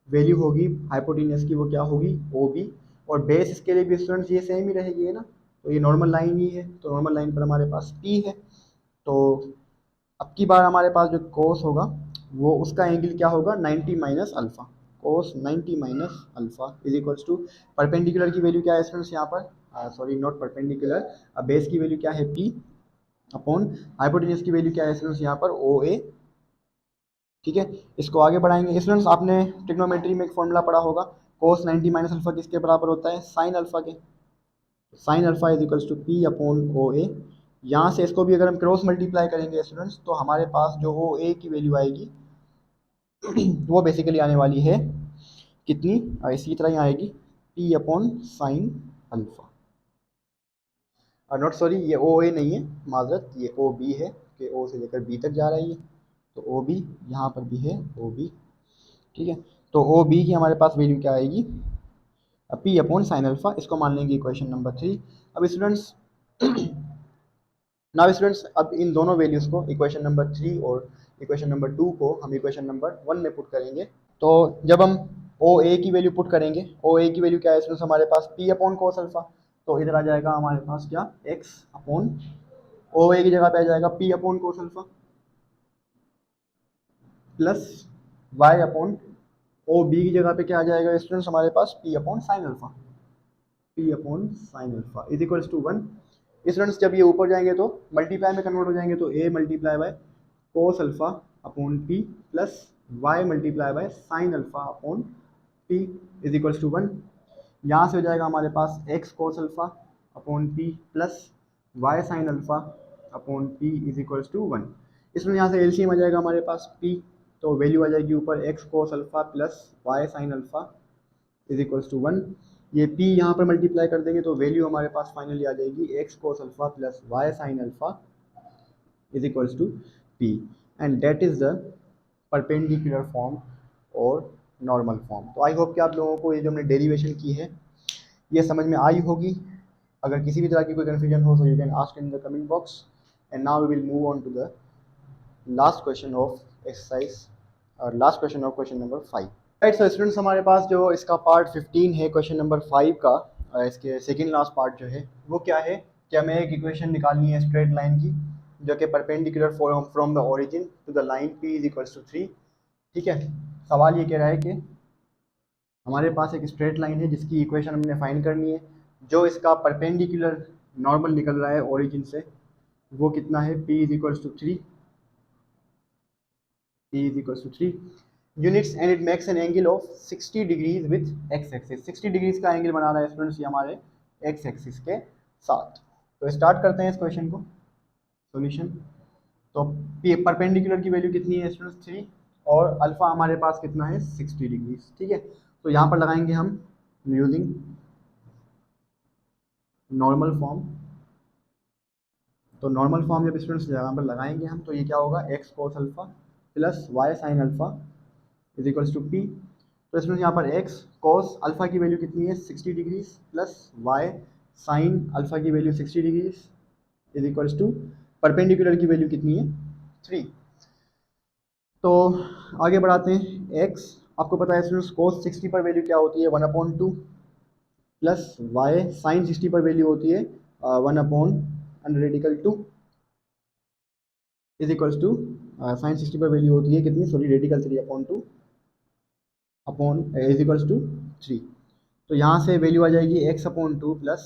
वैल्यू होगी हाइपोटेनियस की वो क्या होगी, ओ बी, और बेस इसके लिए भी स्टूडेंट्स ये सेम ही रहेगी है ना, तो ये नॉर्मल लाइन ही है, तो नॉर्मल लाइन पर हमारे पास पी है। तो अब की बार हमारे पास जो कोस होगा वो उसका एंगल क्या होगा, 90 minus alpha, cos 90 minus alpha is equals to, perpendicular की वैल्यू क्या है स्टूडेंट्स यहाँ पर, सॉरी नॉट परपेंडिकुलर, बेस की वैल्यू क्या है पी, अपॉन हाइपोटेनियस की वैल्यू क्या है स्टूडेंट्स यहाँ पर ओ ए, ठीक है। इसको आगे बढ़ाएंगे स्टूडेंट्स, आपने ट्रिग्नोमेट्री में एक फॉर्मूला पढ़ा होगा, कोस 90 माइनस अल्फा किसके बराबर होता है, साइन अल्फा के, sine alpha is equals to P upon O A. यहाँ से इसको भी अगर हम क्रॉस मल्टीप्लाई करेंगे स्टूडेंट्स तो हमारे पास जो ओ ए की वैल्यू आएगी वो बेसिकली आने वाली है कितनी, इसी तरह ही आएगी पी अपॉन साइन अल्फा, और नॉट सॉरी ये ओ ए नहीं है, माजरत ये ओ बी है, कि ओ से लेकर बी तक जा रही है, तो ओ बी यहाँ पर भी है ओ बी, ठीक है। तो ओ बी की हमारे पास वैल्यू क्या आएगी, पी अपॉन साइन अल्फा, इसको मान लेंगे इक्वेशन नंबर 3। अब स्टूडेंट्स नाउ स्टूडेंट्स अब इन दोनों वैल्यूज को इक्वेशन नंबर 3 और इक्वेशन नंबर 2 को हम इक्वेशन नंबर 1 में पुट करेंगे। तो जब हम ओ ए की वैल्यू पुट करेंगे, ओ ए की वैल्यू क्या है स्टूडेंट्स हमारे पास पी अपॉन कोस अल्फा, तो इधर आ जाएगा हमारे पास क्या, एक्स अपॉन, ओ ए की जगह पे आ जाएगा P upon cos alpha plus Y upon, O B की जगह पे क्या आ जाएगा स्टूडेंट्स हमारे पास P upon sine alpha, P upon sine alpha is equals to 1। Students जब ये ऊपर जाएंगे तो मल्टीप्लाई में कन्वर्ट हो जाएंगे, तो A multiply by cos alpha upon P plus Y multiply by sine alpha upon P is equals to 1। यहाँ से हो जाएगा हमारे पास X cos alpha upon P plus Y sine alpha upon P is equals to 1। इसमें यहाँ से LCM आ जाएगा हमारे पास p, तो वैल्यू आ जाएगी ऊपर x cos alpha plus y sin alpha is equals to 1। ये p यहाँ पर मल्टीप्लाई कर देंगे तो वैल्यू हमारे पास फाइनली आ जाएगी x cos alpha plus y sin alpha is equals to p, and that is the perpendicular form और नॉर्मल फॉर्म। तो आई होप कि आप लोगों को ये जो हमने डेरिवेशन की है ये समझ में आई होगी। अगर किसी भी तरह की कोई कन्फ्यूजन हो तो you can ask in the comment box, and now we will move on to the last question of exercise और last question of question number 5। Right, so students हमारे पास जो इसका पार्ट 15 है क्वेश्चन नंबर 5 का, इसके सेकेंड लास्ट पार्ट जो है वो क्या है कि हमें एक इक्वेशन निकालनी है स्ट्रेट लाइन की जो कि perpendicular from the origin to the line p is equals to 3। ठीक है, सवाल ये कह रहा है कि हमारे पास एक स्ट्रेट लाइन है जिसकी इक्वेशन हमने फाइंड करनी है, जो इसका परपेंडिकुलर नॉर्मल निकल रहा है ओरिजिन से, वो कितना है p is equals to 3, p is equals to 3 units and it makes an angle of 60 degrees with x axis। 60 degrees का एंगल बना रहा है स्टूडेंट्स ये हमारे x एक्सिस के साथ। तो स्टार्ट करते हैं इस क्वेश्चन को सॉल्यूशन। तो परपेंडिकुलर की वैल्यू कितनी है स्टूडेंट्स 3, और अल्फा हमारे पास कितना है 60 डिग्रीज। ठीक है, तो यहाँ पर लगाएंगे हम यूजिंग नॉर्मल फॉर्म। तो नॉर्मल फॉर्म जब स्टूडेंट्स यहाँ पर लगाएंगे हम तो ये क्या होगा x cos alpha plus y sin alpha is equals to p। तो स्टूडेंट्स यहाँ पर x cos अल्फा की वैल्यू कितनी है 60 degrees plus y sin alpha की value 60 degrees is equals to perpendicular की वैल्यू कितनी है 3। तो आगे बढ़ाते हैं। x आपको पता है स्टूडेंट्स cos 60 पर वैल्यू क्या होती है 1/2 प्लस y sin 60 पर वैल्यू होती है 1/2 इज इक्वल्स टू साइन 60 पर वैल्यू होती है कितनी, sorry radical 3/2 upon is equals to 3। तो यहाँ से वैल्यू आ जाएगी x/2 plus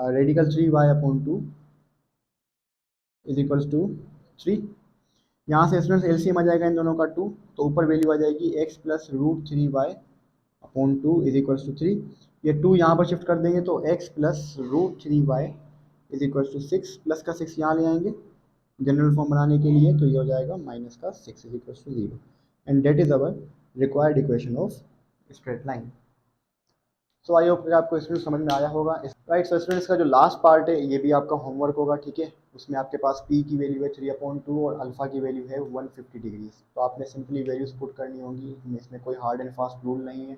radical 3y/2 is equals to 3। यहाँ से स्टूडेंट्स एलसीएम आ जाएगा इन दोनों का 2, तो ऊपर वैल्यू आ जाएगी x plus root 3y/2 is equals to 3। ये 2 यहाँ पर शिफ्ट कर देंगे तो x plus root 3y is equals to 6, plus का 6 यहाँ ले आएंगे जनरल फॉर्म बनाने के लिए, तो ये हो जाएगा माइनस का 6 is equals to 0, and that is our required equation of straight line. So I hope कि आपको स्टूडेंट समझ में आया होगा। राइट, सो स्टूडेंट्स का जो लास्ट पार्ट है ये भी आपका होमवर्क होगा। ठीक है, उसमें आपके पास p की वैल्यू है 3/2 और अल्फा की वैल्यू है 150 डिग्रीज। तो आपने सिंपली वैल्यूज पुट करनी होंगी, इसमें कोई हार्ड एंड फास्ट रूल नहीं है।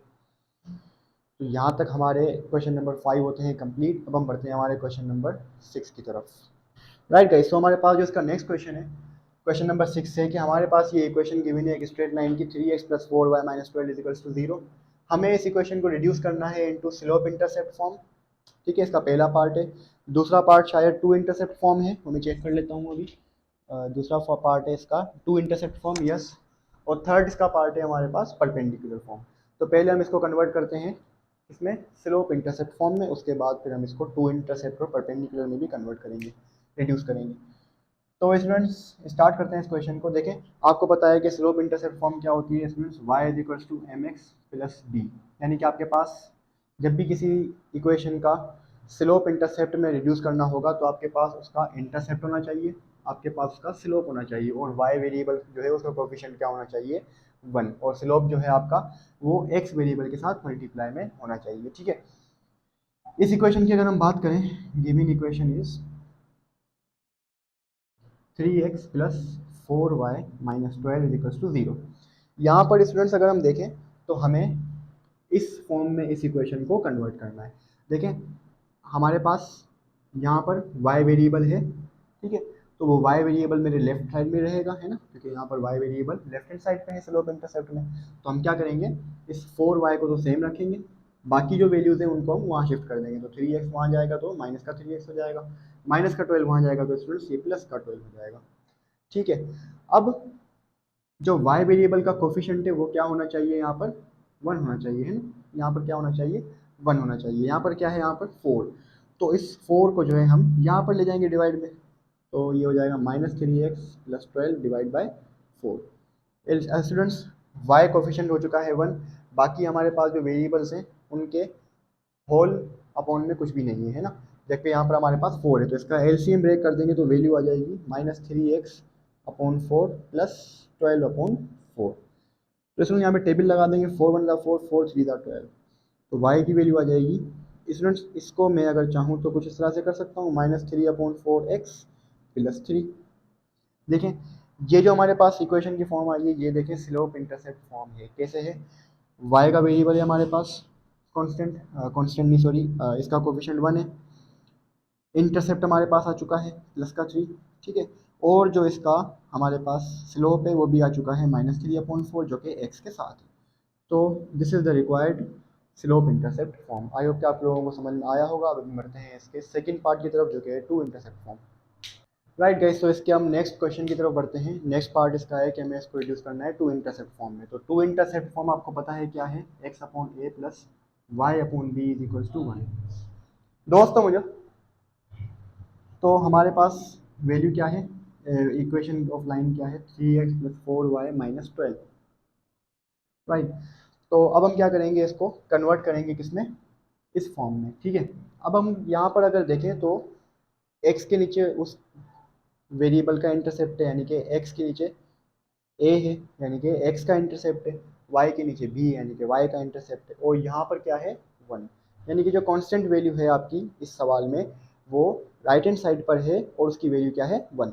तो यहाँ तक हमारे क्वेश्चन नंबर 5 होते हैं कंप्लीट। अब हम बढ़ते हैं हमारे क्वेश्चन नंबर 6 की तरफ। राइट गाइस, तो हमारे पास जो इसका नेक्स्ट क्वेश्चन है क्वेश्चन नंबर 6 है कि हमारे पास ये इक्वेशन गिवन है एक स्ट्रेट लाइन की 3x plus 4y minus 12 is equals to 0। हमें इस इक्वेशन को रिड्यूस करना है इनटू स्लोप इंटरसेप्ट फॉर्म। ठीक है, इसका पहला पार्ट है। दूसरा पार्ट शायद 2 इंटरसेप्ट फॉर्म है, तो मैं चेक कर लेता हूँ अभी। दूसरा पार्ट है इसका 2 इंटरसेप्ट फॉर्म, यस। और थर्ड इसका पार्ट है हमारे पास परपेंडिकुलर फॉर्म। तो पहले हम इसको कन्वर्ट करते हैं इसमें स्लोप इंटरसेप्ट फॉर्म में, उसके बाद फिर हम इसको 2 इंटरसेप्ट और परपेंडिकुलर में भी कन्वर्ट करेंगे, रिड्यूस करेंगे। तो स्टूडेंट्स स्टार्ट करते हैं इस क्वेश्चन को। देखें, आपको पता है कि स्लोप इंटरसेप्ट फॉर्म क्या होती है students, y is equals to mx plus b। यानी कि आपके पास जब भी किसी इक्वेशन का स्लोप इंटरसेप्ट में रिड्यूस करना होगा तो आपके पास उसका इंटरसेप्ट होना चाहिए, आपके पास उसका स्लोप होना चाहिए, और y वेरिएबल जो है उसका कोफिशिएंट क्या होना चाहिए 1, और स्लोप जो है आपका वो x वेरिएबल के साथ मल्टीप्लाई में होना चाहिए। ठीक है, इस इक्वेशन की अगर हम बात करें, given equation is 3x plus 4y minus 12 is equals to 0। यहाँ पर स्टूडेंट्स अगर हम देखें तो हमें इस फॉर्म में इस इक्वेशन को कन्वर्ट करना है। देखें, हमारे पास यहाँ पर y वेरिएबल है। ठीक है, तो वो y वेरिएबल मेरे लेफ्ट साइड में रहेगा, है ना, क्योंकि यहाँ पर y variable left hand side पे है स्लोप इंटरसेप्ट में। तो हम क्या करेंगे, इस 4y को तो सेम रखेंगे, बाकी जो वैल्यूज़ हैं उनको हम वहाँ शिफ्ट कर देंगे। तो 3x वहाँ जाएगा तो माइनस का 3x हो जाएगा, माइनस का 12 वहाँ जाएगा तो स्टूडेंट्स ये प्लस का 12 हो जाएगा। ठीक है, अब जो y वेरिएबल का कोफिशिएंट है वो क्या होना चाहिए, यहाँ पर 1 होना चाहिए, है ना। यहाँ पर क्या होना चाहिए 1 होना चाहिए। यहाँ पर क्या है, यहाँ पर 4। तो इस 4 को जो है हम यहाँ पर ले जाएंगे डिवाइड में, तो ये हो जाएगा minus 3x plus 12 divide by 4। Students y coefficient हो चुका है 1, बाकी हमारे पास जो वेरिएबल्स हैं उनके होल अपॉन में कुछ भी नहीं है, है ना। जबकि यहाँ पर हमारे पास 4 है, तो इसका एलसीएम ब्रेक कर देंगे तो वैल्यू आ जाएगी minus 3x upon 4 plus 12 upon 4। तो इसमें यहाँ पे टेबल लगा देंगे, 4 1 4, 4 3 12, तो y की वैल्यू आ जाएगी। स्टूडेंट्स इसको मैं अगर चाहूँ तो कुछ इस तरह से कर सकता हूँ, -3/4x प्लस 3। देखें ये जो हमारे पास इक्वेशन की फॉर्म आई है, ये देखें स्लोप इंटरसेप्ट फॉर्म है। कैसे है, y का वेरिएबल है हमारे पास कांस्टेंट, कांस्टेंट नहीं सॉरी, इसका कोफिशिएंट 1 है, इंटरसेप्ट हमारे पास आ चुका है +3, ठीक है। और जो इसका हमारे पास स्लोप है वो भी आ चुका है -3/4 जो कि x के साथ है। तो this is the required slope intercept form. I hope कि आप लोगों को समझ में आया होगा। अब बढ़ते हैं इसके सेकंड पार्ट की तरफ जो कि है two intercept form. Right guys, तो इसके हम नेक्स्ट क्वेश्चन की तरफ बढ़ते हैं। नेक्स्ट पार्ट इसका है कि हमें इसको रिड्यूस करना है टू इंटरसेप्ट फॉर्म में। तो टू इंटरसेप्ट फॉर्म आपको पता है क्या है, x/a plus y/b is equals to 1। दोस्तों मुझे तो हमारे पास वैल्यू क्या है, इक्वेशन ऑफ लाइन क्या है, 3x plus 4y minus 12। Right, तो अब हम क्या करेंगे, इसको कन्वर्ट करेंगे किसमें, इस फॉर्म में, ठीक है। अब हम यहाँ पर अगर देखें तो x के नीचे उस वेरिएबल का इंटरसेप्ट है, यानी कि x के नीचे a है, यानी कि x का इंटरसेप्ट है, y के नीचे b है, यानी कि y का इंटरसेप्ट है, और यहाँ पर क्या है 1, यानी कि जो कांस्टेंट वैल्यू है आपकी इस सवाल में वो राइट हैंड साइड पर है और उसकी वैल्यू क्या है 1।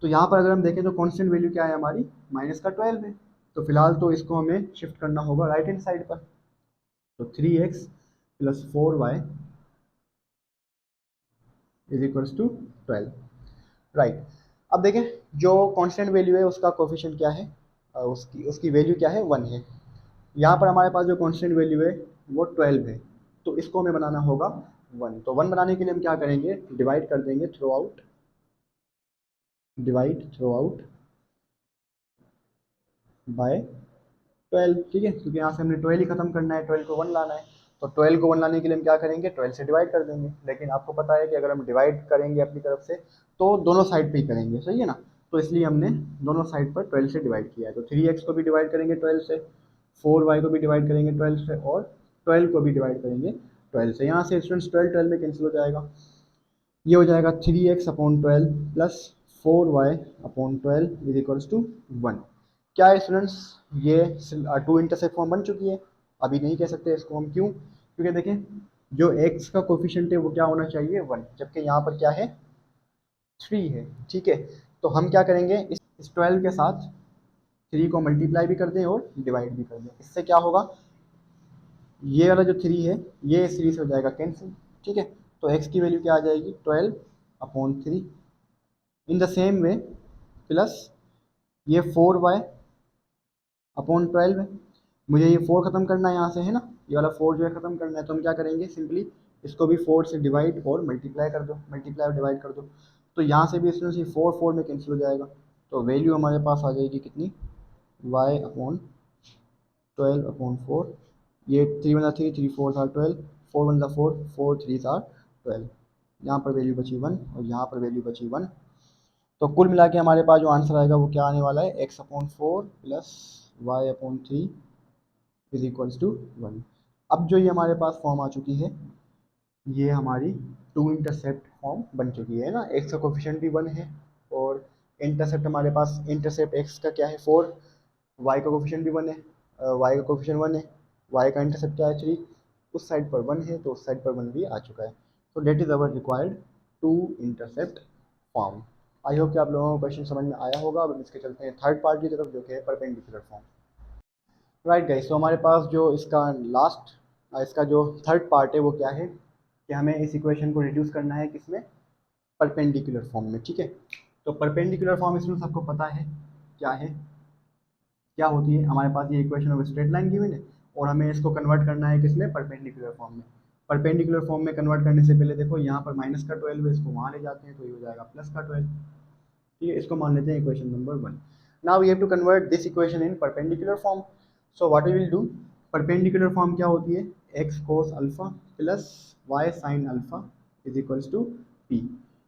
तो यहाँ पर अगर हम देखें तो कांस्टेंट वैल्यू क्या है हमारी, -12 है। तो फिलहाल तो इसको हमें शिफ्ट करना होगा राइट हैंड साइड पर। तो 3x plus 4y is equals to 12। Right, अब देखें जो कांस्टेंट वैल्यू है उसका कोफिशिएंट क्या है, उसकी उसकी वैल्यू क्या है 1 है। यहाँ पर हमारे पास जो कांस्टेंट वैल्यू है वो 12 है, तो इसको हमें बनाना होगा 1। तो 1 बनाने के लिए हम क्या करेंगे, डिवाइड कर देंगे through out, divide through out by 12, ठीक है, क्योंकि यहाँ से हमने 12 ही खत्म करना है, 12 को 1 लाना है। तो 12 को 1 लाने के लिए हम क्या करेंगे, 12 से डिवाइड कर देंगे। लेकिन आपको पता है कि अगर हम डिवाइड करेंगे अपनी तरफ से तो दोनों साइड पे ही करेंगे, सही है ना। तो इसलिए हमने दोनों साइड पर 12 से डिवाइड किया है। तो 3x को भी डिवाइड करेंगे 12 से, 4y को भी डिवाइड करेंगे 12 से, और 12 को भी डिवाइड करेंगे 12 से। यहाँ से स्टूडेंट्स 12 12 में कैंसिल हो जाएगा, ये हो जाएगा 3x/12 plus 4y/12 is equals to 1। क्या है स्टूडेंट्स, ये टू इंटरसेप्ट फॉर्म बन चुकी है। अभी नहीं कह सकते इसको हम, क्यों, क्योंकि देखें जो x का कोफिशिएंट है वो क्या होना चाहिए 1, जबकि यहाँ पर क्या है 3 है, ठीक है। तो हम क्या करेंगे, इस 12 के साथ 3 को मल्टीप्लाई भी कर दें और डिवाइड भी कर दें। इससे क्या होगा, ये वाला जो 3 है ये इस 3 से हो जाएगा कैंसिल, ठीक है। तो x की वैल्यू क्या आ जाएगी 12/3। इन द सेम वे प्लस ये 4y/12 है, मुझे ये 4 ख़त्म करना है यहाँ से, है ना, ये वाला 4 जो है ख़त्म करना है। तो हम क्या करेंगे, सिंपली इसको भी 4 से डिवाइड और मल्टीप्लाई कर दो, मल्टीप्लाई और डिवाइड कर दो। तो यहाँ से भी इसमें से 4 4 में कैंसिल हो जाएगा। तो वैल्यू हमारे पास आ जाएगी कितनी, y/12/4। ये 3 1 3, 3 4 12, 4 1 4, 4 3 12। यहाँ पर वैल्यू बची 1 और यहाँ पर वैल्यू बची 1। तो कुल मिला के हमारे पास जो आंसर आएगा वो क्या आने वाला है, x/4 plus y/3 is equals to 1। अब जो ये हमारे पास फॉर्म आ चुकी है ये हमारी टू इंटरसेप्ट फॉर्म बन चुकी है ना। x का कोफिशिएंट भी 1 है और इंटरसेप्ट हमारे पास, इंटरसेप्ट x का क्या है 4, y का कोफिशिएंट भी 1 है, y का कोफिशिएंट 1 है, y का इंटरसेप्ट क्या है 3, उस साइड पर 1 है तो उस साइड पर 1 भी आ चुका है। तो that is our required two intercept form. I hope कि आप लोगों को क्वेश्चन समझ में आया होगा। अब इसके चलते हैं थर्ड पार्ट की तरफ जो कि है परपेंडिकुलर फॉर्म। राइट गाइस, तो हमारे पास जो इसका लास्ट, इसका जो थर्ड पार्ट है वो क्या है कि हमें इस इक्वेशन को रिड्यूस करना है किसमें, परपेंडिकुलर फॉर्म में, ठीक है। तो परपेंडिकुलर फॉर्म इसमें सबको पता है क्या है, क्या होती है। हमारे पास ये equation of straight line given है और हमें इसको कन्वर्ट करना है किसमें, परपेंडिकुलर फॉर्म में। परपेंडिकुलर फॉर्म में कन्वर्ट करने से पहले देखो यहाँ पर -12 है, इसको वहाँ ले जाते हैं तो ये हो जाएगा +12, ठीक है। इसको मान लेते हैं equation number 1। Now we have to convert this equation in perpendicular form. So what we will do, perpendicular form क्या होती है, x cos alpha plus y sin alpha is equals to p।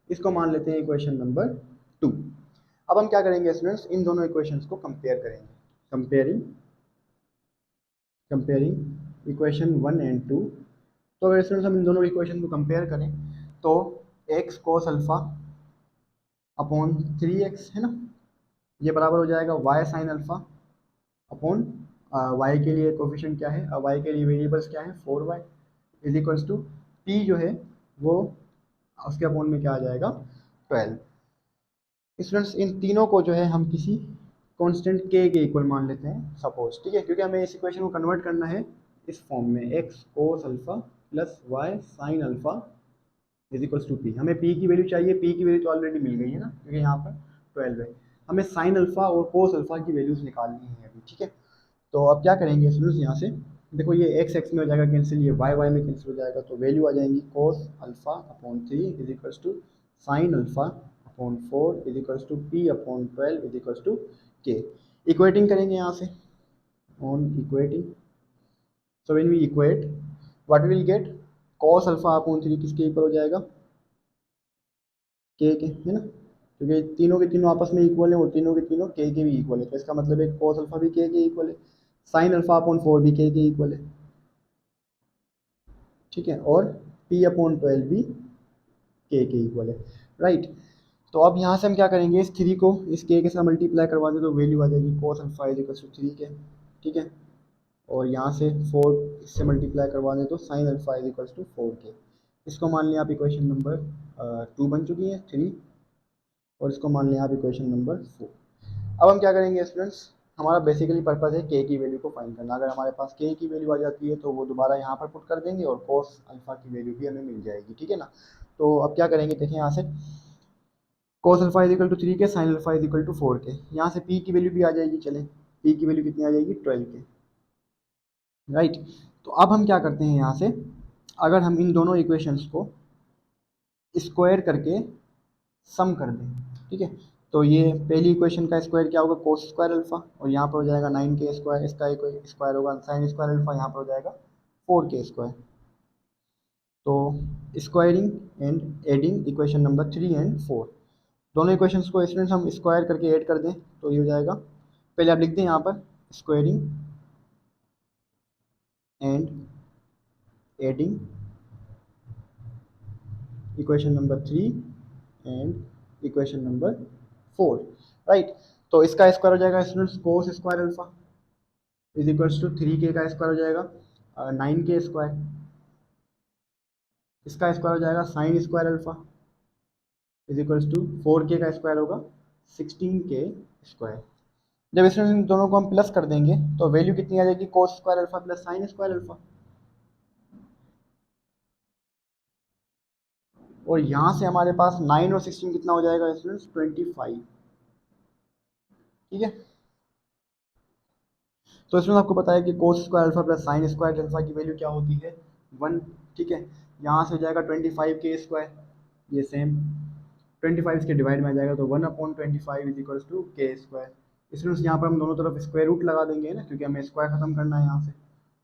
इसको मान लेते हैं इक्वेशन नंबर 2। अब हम क्या करेंगे स्टूडेंट्स, इन दोनों इक्वेशंस को कंपेयर करेंगे, कंपेयरिंग कंपेयरिंग इक्वेशन 1 एंड 2। तो अगर स्टूडेंट्स हम इन दोनों इक्वेशन को कंपेयर करें तो x cos alpha upon 3x है ना, ये बराबर हो जाएगा Y sine alpha upon Y के लिए कोफिशिएंट क्या है, वाई के लिए वेरिएबल्स क्या है 4y is equals to P जो है वो उसके अपॉन में क्या आ जाएगा 12। स्टूडेंट्स इन तीनों को जो है हम किसी कांस्टेंट के इक्वल मान लेते हैं सपोज, ठीक है, क्योंकि हमें इस इक्वेशन को कन्वर्ट करना है इस फॉर्म में X cos alpha plus Y sine alpha is equals to P. हमें पी की वैल्यू चाहिए, पी की वैल्यू तो ऑलरेडी मिल गई है ना क्योंकि यहाँ पर 12 है। हमें साइन अल्फा और कोस अल्फा की वैल्यूज निकालनी है अभी, ठीक है। तो अब क्या करेंगे स्टूडेंट्स, यहाँ से देखो ये एक्स एक्स में हो जाएगा कैंसिल, ये वाई वाई में कैंसिल हो जाएगा, तो वैल्यू आ जाएंगी cos alpha upon 3 is equals to sine alpha upon 4 is equals to P upon 12 is equals to K. Equating करेंगे यहाँ से on equating, so when we equate what will get, cos alpha upon 3 किसके equal हो जाएगा के है ना, क्योंकि तीनों के तीनों आपस में इक्वल है और तीनों के तीनों के भी इक्वल है, तो इसका मतलब है कॉस अल्फा भी के इक्वल है, साइन अल्फा अपॉन 4 भी के इक्वल है, ठीक है, और पी अपॉन 12 भी के इक्वल है, राइट। तो अब यहाँ से हम क्या करेंगे, इस 3 को इस के साथ मल्टीप्लाई करवा दें तो वैल्यू आ जाएगी cos alpha is equal to 3 K, ठीक है, और यहाँ से 4 इससे मल्टीप्लाई करवा दें तो sine alpha is equal to 4 K. इसको मान लिया आप इक्वेशन नंबर 2 बन चुकी है 3, और इसको मान लिया आप इक्वेशन नंबर 4। अब हम क्या करेंगे स्टूडेंट्स, हमारा बेसिकली पर्पज़ है के की वैल्यू को फाइंड करना। अगर हमारे पास के की वैल्यू आ जाती है तो वो दोबारा यहाँ पर पुट कर देंगे और कोस अल्फा की वैल्यू भी हमें मिल जाएगी, ठीक है ना। तो अब क्या करेंगे देखिए, यहाँ से cos alpha is equal to 3 K, sine alpha is equal to 4 K, यहाँ से पी की वैल्यू भी आ जाएगी, चले पी की वैल्यू कितनी आ जाएगी 12 के, राइट। तो अब हम क्या करते हैं यहाँ से, अगर हम इन दोनों इक्वेशंस को स्क्वायर करके सम कर दें, ठीक है, तो ये पहली इक्वेशन का स्क्वायर क्या होगा कोस स्क्वायर अल्फा, और यहाँ पर हो जाएगा 9 के स्क्वायर, इसका एक स्क्वायर होगा साइन स्क्वायर अल्फा, यहाँ पर हो जाएगा 4 के स्क्वायर। तो squaring and adding equation number 3 and 4, दोनों इक्वेशंस को स्टूडेंट्स हम स्क्वायर करके ऐड कर दें तो ये हो जाएगा, पहले आप लिख दें यहाँ पर squaring and adding equation number 3 and equation number 4, right. तो इसका स्क्वायर हो जाएगा students cos square alpha is equals to 3 K का स्क्वायर हो जाएगा 9 के स्क्वायर, इसका स्क्वायर हो जाएगा sine square alpha is equals to 4 K का स्क्वायर होगा 16 के स्क्वायर। जब इसमें इन दोनों को हम प्लस कर देंगे तो वैल्यू कितनी आ जाएगी कोस square alpha plus sign square alpha, और यहाँ से हमारे पास 9 और 16 कितना हो जाएगा स्टूडेंट्स 25, ठीक है। तो इसमें आपको पता है कि कोस square alpha plus sign square alpha की वैल्यू क्या होती है 1, ठीक है। यहाँ से हो जाएगा 25 के स्क्वायर, ये सेम 25 के डिवाइड में आ जाएगा तो 1/25 इज इक्वल्स टू के स्क्वायर। इसमें यहाँ पर हम दोनों तरफ स्क्वायर रूट लगा देंगे ना, क्योंकि हमें स्क्वायर खत्म करना है यहाँ से,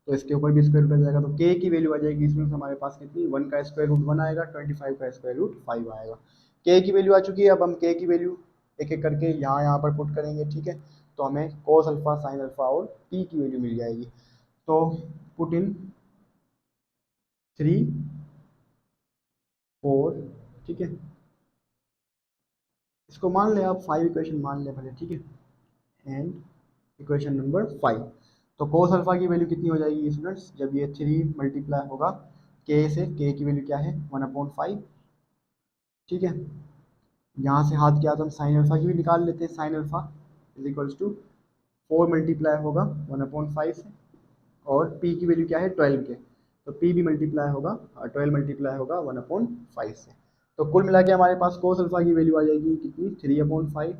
तो इसके ऊपर भी स्क्वायर रूट आ जाएगा, तो के की वैल्यू आ जाएगी इसमें हमारे पास कितनी 1 का स्क्वायर रूट 1 आएगा, 25 का स्क्वायर रूट 5 आएगा। के की वैल्यू आ चुकी है, अब हम के की वैल्यू एक एक करके यहाँ पर पुट करेंगे, ठीक है, तो हमें कोस अल्फा साइन अल्फा और पी की वैल्यू मिल जाएगी। तो पुट इन 3 4, ठीक है, इसको मान ले आप 5 इक्वेशन मान ले भले, ठीक है, एंड इक्वेशन नंबर 5। तो कोस अल्फा की वैल्यू कितनी हो जाएगी स्टूडेंट्स, जब ये 3 मल्टीप्लाई होगा के से, के की वैल्यू क्या है 1/5, ठीक है। यहाँ से हाथ के हाथ हम साइन अल्फा की भी निकाल लेते हैं, sine alpha is equals to 4 multiply होगा 1/5 से, और पी की वैल्यू क्या है 12 के, तो पी भी मल्टीप्लाई होगा 12 मल्टीप्लाई होगा 1/5 से। तो कुल मिला के हमारे पास कोस अल्फा की वैल्यू आ जाएगी कितनी 3/5,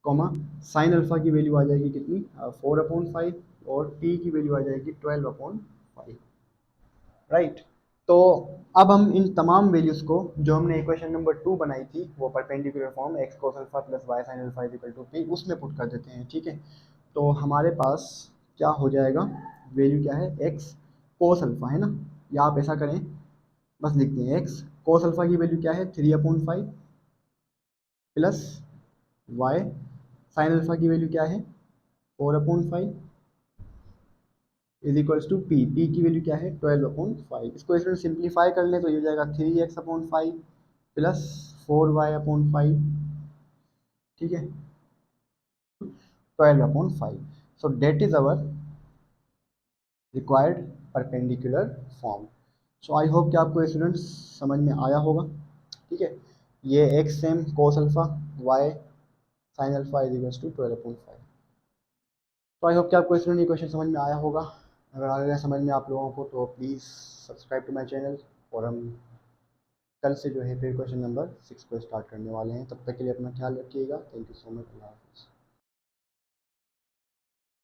कॉमा साइन अल्फा की वैल्यू आ जाएगी कितनी 4/5, और पी की वैल्यू आ जाएगी 12/5, राइट। तो अब हम इन तमाम वैल्यूज़ को जो हमने इक्वेशन नंबर 2 बनाई थी वो perpendicular form X cos alpha plus Y sine alpha is equal to P उसमें पुट कर देते हैं, ठीक है। तो हमारे पास क्या हो जाएगा, वैल्यू क्या है एक्स कोस अल्फा है ना, या आप ऐसा करें बस लिख दें एक्स कोस अल्फा की वैल्यू क्या है 3/5 प्लस वाई साइन अल्फा की वैल्यू क्या है 4/5 is equals to P, P की वैल्यू क्या है 12/5। इसको इसमें सिंप्लीफाई कर लें तो ये हो जाएगा 3x/5 प्लस 4y/5, ठीक है, 12/5. So that is our required perpendicular form. So I hope कि आपको स्टूडेंट्स समझ में आया होगा। ठीक है, ये X same cos alpha Y sine alpha is equals to 12/5। तो आई होप कि आपको स्टूडेंट ये क्वेश्चन समझ में आया होगा। अगर आ गया समझ में आप लोगों को तो please subscribe to my channel, और हम कल से जो है फिर क्वेश्चन नंबर 6 को स्टार्ट करने वाले हैं। तब तक के लिए अपना ख्याल रखिएगा। Thank you so much. अल्लाह हाफ़िज़।